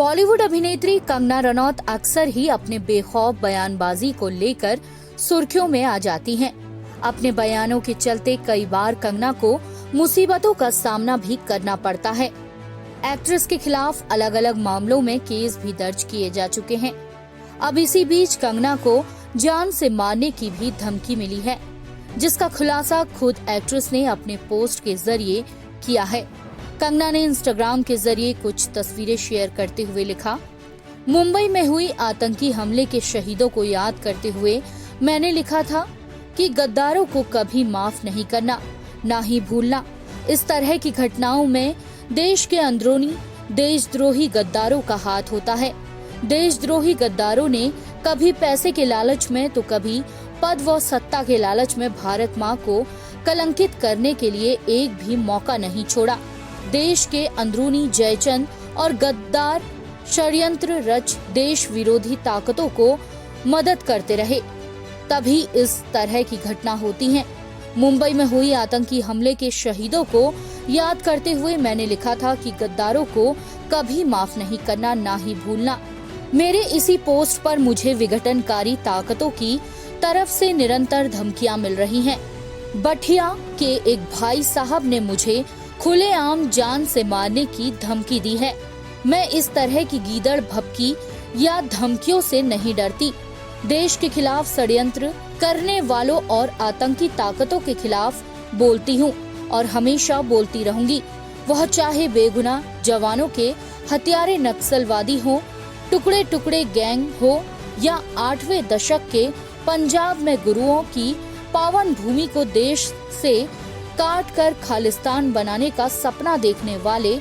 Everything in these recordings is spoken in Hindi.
बॉलीवुड अभिनेत्री कंगना रनौत अक्सर ही अपने बेखौफ बयानबाजी को लेकर सुर्खियों में आ जाती हैं। अपने बयानों के चलते कई बार कंगना को मुसीबतों का सामना भी करना पड़ता है। एक्ट्रेस के खिलाफ अलग अलग मामलों में केस भी दर्ज किए जा चुके हैं। अब इसी बीच कंगना को जान से मारने की भी धमकी मिली है, जिसका खुलासा खुद एक्ट्रेस ने अपने पोस्ट के जरिए किया है। कंगना ने इंस्टाग्राम के जरिए कुछ तस्वीरें शेयर करते हुए लिखा, मुंबई में हुई आतंकी हमले के शहीदों को याद करते हुए मैंने लिखा था कि गद्दारों को कभी माफ नहीं करना, ना ही भूलना। इस तरह की घटनाओं में देश के अंदरूनी देशद्रोही गद्दारों का हाथ होता है। देशद्रोही गद्दारों ने कभी पैसे के लालच में तो कभी पद व सत्ता के लालच में भारत माँ को कलंकित करने के लिए एक भी मौका नहीं छोड़ा। देश के अंदरूनी जयचंद और गद्दार षड्यंत्र रच देश विरोधी ताकतों को मदद करते रहे, तभी इस तरह की घटना होती है। मुंबई में हुई आतंकी हमले के शहीदों को याद करते हुए मैंने लिखा था कि गद्दारों को कभी माफ नहीं करना, ना ही भूलना। मेरे इसी पोस्ट पर मुझे विघटनकारी ताकतों की तरफ से निरंतर धमकियां मिल रही हैं। बठिया के एक भाई साहब ने मुझे खुलेआम जान से मारने की धमकी दी है। मैं इस तरह की गीदड़ भभकी या धमकियों से नहीं डरती। देश के खिलाफ षड्यंत्र करने वालों और आतंकी ताकतों के खिलाफ बोलती हूँ और हमेशा बोलती रहूंगी। वह चाहे बेगुनाह जवानों के हत्यारे नक्सलवादी हो, टुकड़े टुकड़े गैंग हो या 8वें दशक के पंजाब में गुरुओं की पावन भूमि को देश से काट कर खालिस्तान बनाने का सपना देखने वाले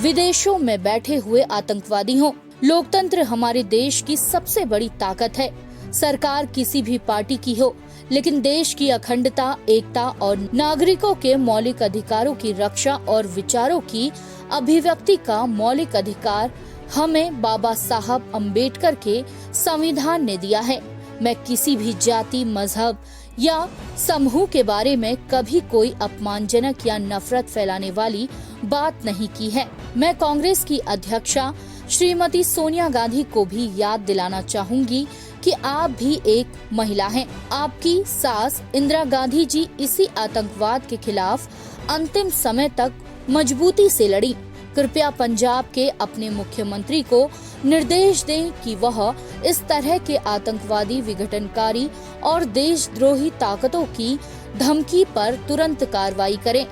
विदेशों में बैठे हुए आतंकवादी हों। लोकतंत्र हमारे देश की सबसे बड़ी ताकत है। सरकार किसी भी पार्टी की हो, लेकिन देश की अखंडता, एकता और नागरिकों के मौलिक अधिकारों की रक्षा और विचारों की अभिव्यक्ति का मौलिक अधिकार हमें बाबा साहब अम्बेडकर के संविधान ने दिया है। मैं किसी भी जाति, मजहब या समूह के बारे में कभी कोई अपमानजनक या नफरत फैलाने वाली बात नहीं की है। मैं कांग्रेस की अध्यक्षा श्रीमती सोनिया गांधी को भी याद दिलाना चाहूंगी कि आप भी एक महिला हैं। आपकी सास इंदिरा गांधी जी इसी आतंकवाद के खिलाफ अंतिम समय तक मजबूती से लड़ी। कृपया पंजाब के अपने मुख्यमंत्री को निर्देश दें कि वह इस तरह के आतंकवादी, विघटनकारी और देशद्रोही ताकतों की धमकी पर तुरंत कार्रवाई करें।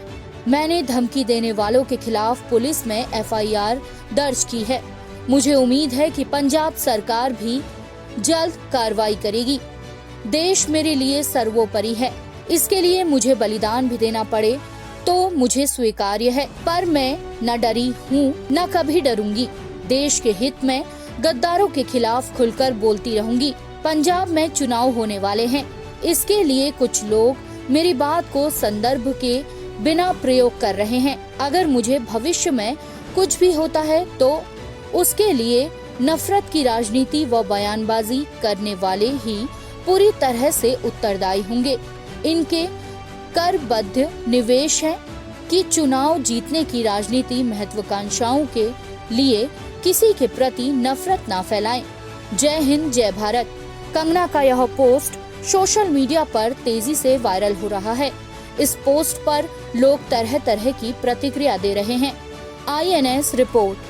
मैंने धमकी देने वालों के खिलाफ पुलिस में FIR दर्ज की है। मुझे उम्मीद है कि पंजाब सरकार भी जल्द कार्रवाई करेगी। देश मेरे लिए सर्वोपरि है। इसके लिए मुझे बलिदान भी देना पड़े तो मुझे स्वीकार्य है, पर मैं न डरी हूँ न कभी डरूंगी। देश के हित में गद्दारों के खिलाफ खुलकर बोलती रहूंगी। पंजाब में चुनाव होने वाले हैं, इसके लिए कुछ लोग मेरी बात को संदर्भ के बिना प्रयोग कर रहे हैं। अगर मुझे भविष्य में कुछ भी होता है तो उसके लिए नफरत की राजनीति व बयानबाजी करने वाले ही पूरी तरह से उत्तरदायी होंगे। इनके करबद्ध निवेश है कि चुनाव जीतने की राजनीति महत्वाकांक्षाओं के लिए किसी के प्रति नफरत ना फैलाएं। जय हिंद, जय भारत। कंगना का यह पोस्ट सोशल मीडिया पर तेजी से वायरल हो रहा है। इस पोस्ट पर लोग तरह तरह की प्रतिक्रिया दे रहे हैं। INS report.